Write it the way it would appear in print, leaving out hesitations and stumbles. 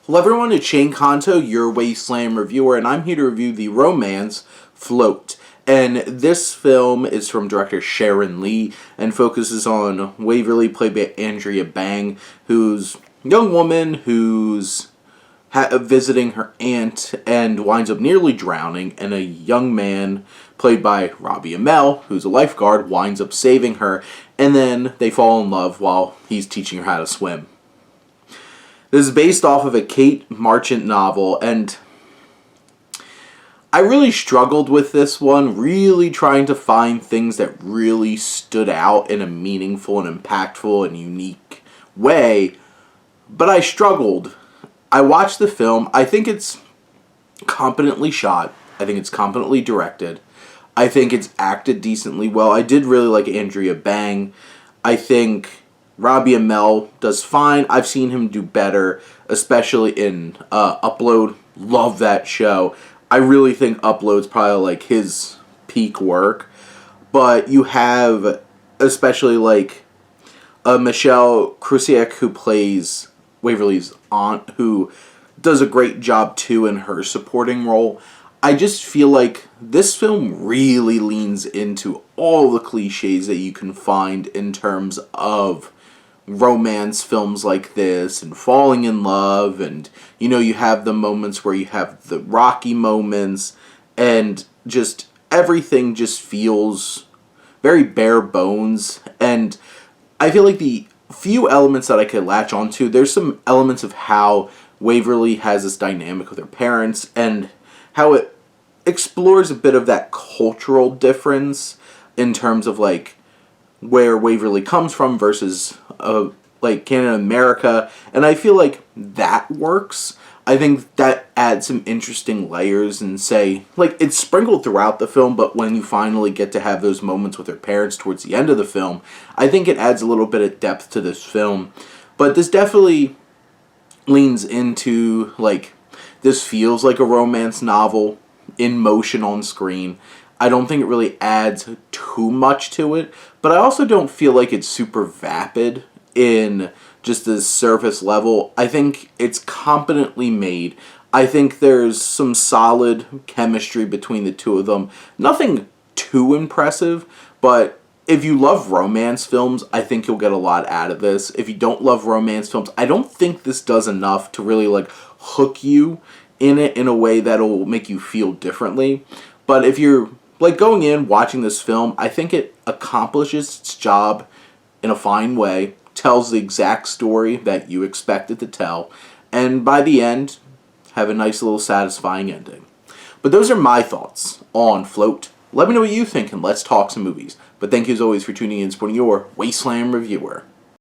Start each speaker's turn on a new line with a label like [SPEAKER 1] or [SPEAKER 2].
[SPEAKER 1] Hello everyone, it's Shane Kanto, your Wasteland reviewer, and I'm here to review the romance Float. And this film is from director Sharon Lee and focuses on Waverly, played by Andrea Bang, who's a young woman who's visiting her aunt and winds up nearly drowning, and a young man, played by Robbie Amell, who's a lifeguard, winds up saving her, and then they fall in love while he's teaching her how to swim. This is based off of a Kate Marchant novel, and I really struggled with this one, really trying to find things that really stood out in a meaningful and impactful and unique way, but I struggled. I watched the film. I think it's competently shot. I think it's competently directed. I think it's acted decently well. I did really like Andrea Bang. I think Robbie Amell does fine. I've seen him do better, especially in Upload. Love that show. I really think Upload's probably like his peak work. But you have especially like Michelle Krusiek, who plays Waverly's aunt, who does a great job too in her supporting role. I just feel like this film really leans into all the cliches that you can find in terms of romance films like this and falling in love, and you have the moments where you have the rocky moments, and just everything just feels very bare bones. And I feel like the few elements that I could latch onto, there's some elements of how Waverly has this dynamic with her parents and how it explores a bit of that cultural difference in terms of like where Waverly comes from versus like Canada and America, and I feel like that works. I think that adds some interesting layers, and say like it's sprinkled throughout the film, but when you finally get to have those moments with her parents towards the end of the film, I think it adds a little bit of depth to this film. But this definitely leans into like, this feels like a romance novel in motion on screen. I don't think it really adds too much to it, but I also don't feel like it's super vapid in just the surface level. I think it's competently made. I think there's some solid chemistry between the two of them. Nothing too impressive, but if you love romance films, I think you'll get a lot out of this. If you don't love romance films, I don't think this does enough to really like hook you in it in a way that'll make you feel differently. But if you're like going in, watching this film, I think it accomplishes its job in a fine way, tells the exact story that you expect it to tell, and by the end, have a nice little satisfying ending. But those are my thoughts on Float. Let me know what you think, and let's talk some movies. But thank you as always for tuning in and supporting your Wasteland reviewer.